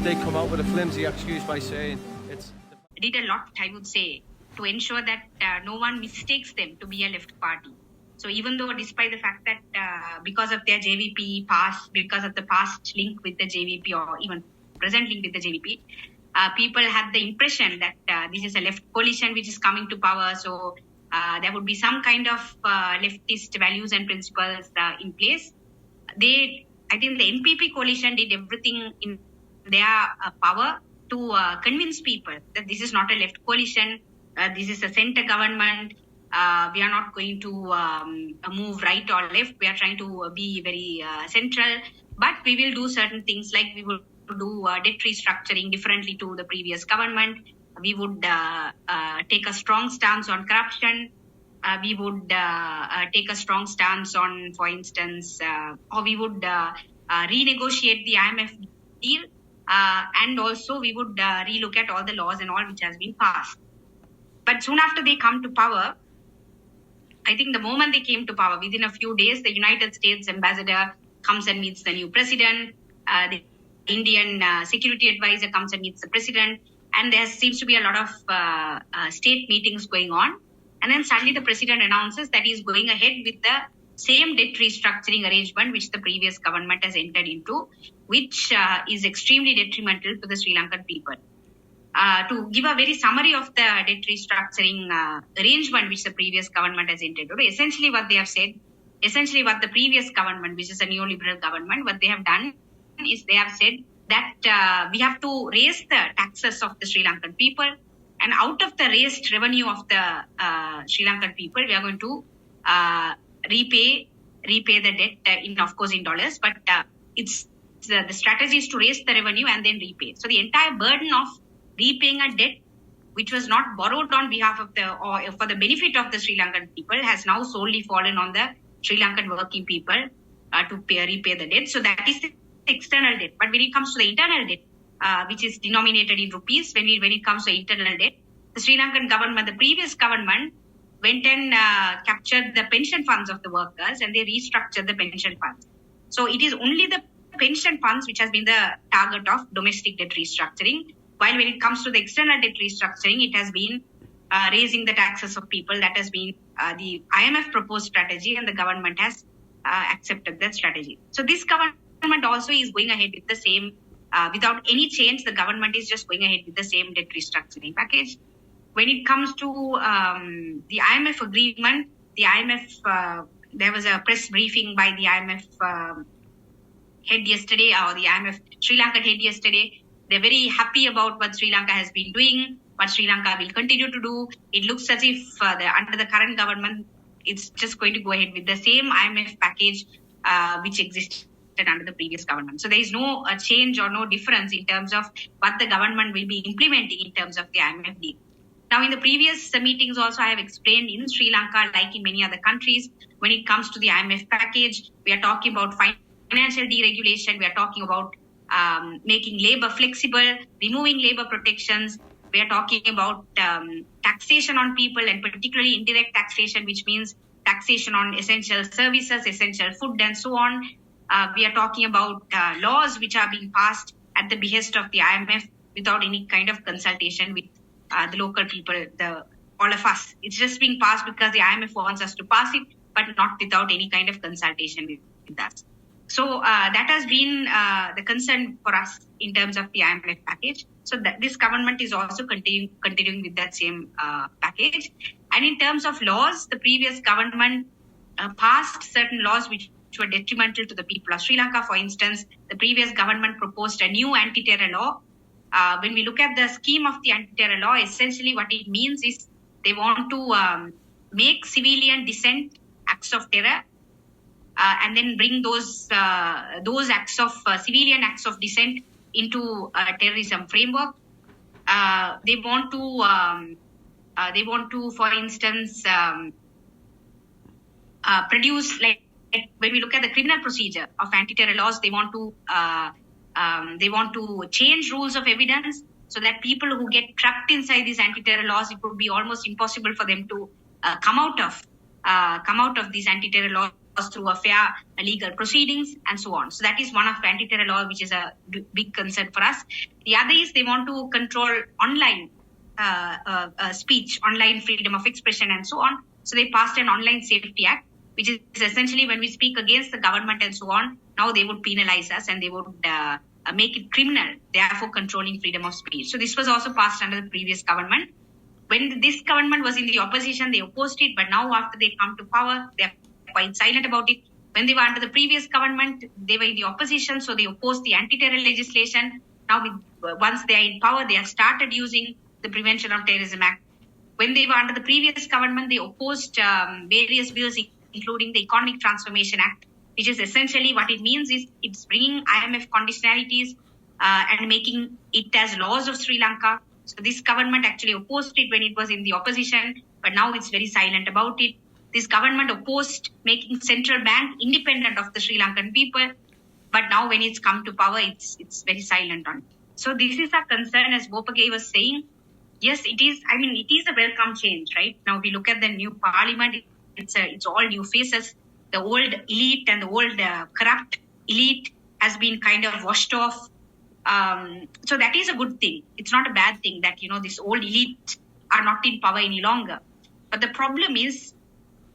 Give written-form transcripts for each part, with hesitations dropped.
they come out with a flimsy excuse by saying it's... Did a lot, I would say, to ensure that no one mistakes them to be a left party. So even though, despite the fact that because of their JVP past, because of the past link with the JVP or even present link with the JVP, people had the impression that this is a left coalition which is coming to power. So there would be some kind of leftist values and principles in place. I think the NPP coalition did everything in their power to convince people that this is not a left coalition, this is a center government. We are not going to move right or left. We are trying to be very central, but we will do certain things like we will do debt restructuring differently to the previous government. We would take a strong stance on corruption. We would take a strong stance on, for instance, or we would renegotiate the IMF deal. And also we would relook at all the laws and all which has been passed. But soon after they come to power, I think the moment they came to power, within a few days, the United States ambassador comes and meets the new president. The Indian security advisor comes and meets the president. And there seems to be a lot of state meetings going on. And then suddenly the president announces that he's going ahead with the same debt restructuring arrangement which the previous government has entered into, which is extremely detrimental to the Sri Lankan people. To give a very summary of the debt restructuring arrangement which the previous government has entered into, essentially what they have said, essentially what the previous government, which is a neoliberal government, what they have done is they have said that we have to raise the taxes of the Sri Lankan people, and out of the raised revenue of the Sri Lankan people, we are going to repay the debt of course in dollars, but it's the strategy is to raise the revenue and then repay. So the entire burden of repaying a debt which was not borrowed on behalf of or for the benefit of the Sri Lankan people has now solely fallen on the Sri Lankan working people to repay the debt. So that is the external debt. But when it comes to the internal debt, which is denominated in rupees, when it comes to internal debt, the Sri Lankan government, the previous government, went and captured the pension funds of the workers and they restructured the pension funds. So it is only the pension funds which has been the target of domestic debt restructuring, while when it comes to the external debt restructuring, it has been raising the taxes of people. That has been the IMF proposed strategy, and the government has accepted that strategy. So this government also is going ahead with the same, without any change, the government is just going ahead with the same debt restructuring package. When it comes to the IMF agreement, the IMF, there was a press briefing by the IMF head yesterday, or the IMF Sri Lankan head yesterday. They're very happy about what Sri Lanka has been doing, what Sri Lanka will continue to do. It looks as if under the current government, it's just going to go ahead with the same IMF package which existed under the previous government. So there is no change or no difference in terms of what the government will be implementing in terms of the IMF deal. Now, in the previous meetings also, I have explained in Sri Lanka, like in many other countries, when it comes to the IMF package, we are talking about financial deregulation. We are talking about making labor flexible, removing labor protections. We are talking about taxation on people, and particularly indirect taxation, which means taxation on essential services, essential food, and so on. We are talking about laws which are being passed at the behest of the IMF without any kind of consultation with the local people, all of us. It's just being passed because the IMF wants us to pass it, but not without any kind of consultation with us. So that has been the concern for us in terms of the IMF package. So that this government is also continuing with that same package. And in terms of laws, the previous government passed certain laws which were detrimental to the people of Sri Lanka. For instance, the previous government proposed a new anti-terror law. When we look at the scheme of the anti-terror law, essentially what it means is they want to make civilian dissent acts of terror and then bring those acts of civilian acts of dissent into a terrorism framework. They want to, for instance, produce, like when we look at the criminal procedure of anti-terror laws, they want to change rules of evidence so that people who get trapped inside these anti-terror laws, it would be almost impossible for them to come out of these anti-terror laws through a fair legal proceedings and so on. So that is one of anti-terror law, which is a big concern for us. The other is they want to control online speech, online freedom of expression and so on. So they passed an Online Safety Act, which is essentially when we speak against the government and so on, now they would penalize us and they would make it criminal, therefore controlling freedom of speech. So this was also passed under the previous government. When this government was in the opposition, they opposed it, but now after they come to power, they are quite silent about it. When they were under the previous government, they were in the opposition, so they opposed the anti-terror legislation. Now, once they are in power, they have started using the Prevention of Terrorism Act. When they were under the previous government, they opposed various bills, including the Economic Transformation Act, which is essentially what it means is it's bringing IMF conditionalities and making it as laws of Sri Lanka. So this government actually opposed it when it was in the opposition, but now it's very silent about it. This government opposed making central bank independent of the Sri Lankan people, but now when it's come to power, it's very silent on it. So this is a concern, as Bopage was saying. Yes, it is. I mean, it is a welcome change, right? Now we look at the new parliament. It's all new faces. The old elite and the old corrupt elite has been kind of washed off. So that is a good thing. It's not a bad thing that, this old elite are not in power any longer. But the problem is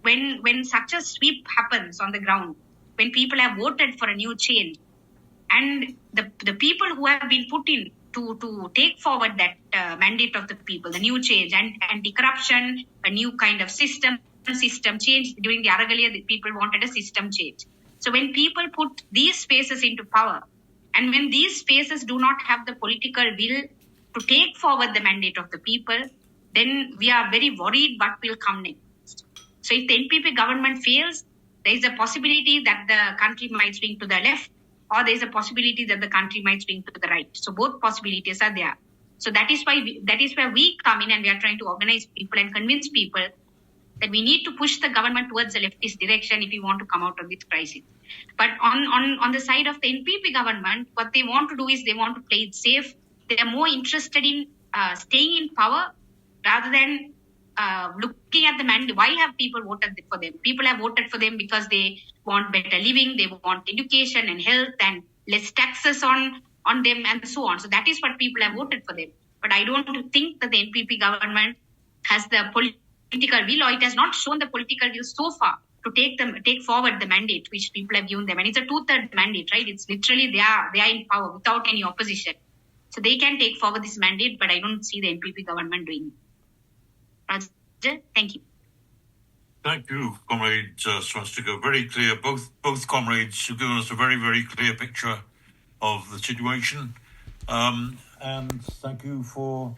when such a sweep happens on the ground, when people have voted for a new change, and the people who have been put in to take forward that mandate of the people, the new change and anti-corruption, a new kind of system change. During the Aragalia, the people wanted a system change. So when people put these spaces into power, and when these spaces do not have the political will to take forward the mandate of the people, then we are very worried what will come next. So if the NPP government fails, there is a possibility that the country might swing to the left, or there is a possibility that the country might swing to the right. So both possibilities are there. So that is where we come in, and we are trying to organize people and convince people that we need to push the government towards the leftist direction if we want to come out of this crisis. But on the side of the NPP government, what they want to do is they want to play it safe. They are more interested in staying in power rather than looking at the mandate. Why have people voted for them? People have voted for them because they want better living, they want education and health and less taxes on them and so on. So that is what people have voted for them. But I don't think that the NPP government has the political will, or it has not shown the political will so far to take forward the mandate which people have given them. And it's a 2/3 mandate, right? It's literally they are in power without any opposition. So they can take forward this mandate, but I don't see the NPP government doing it. Raja, thank you. Thank you, Comrade Swastika. Very clear. Both comrades have given us a very, very clear picture of the situation. And thank you for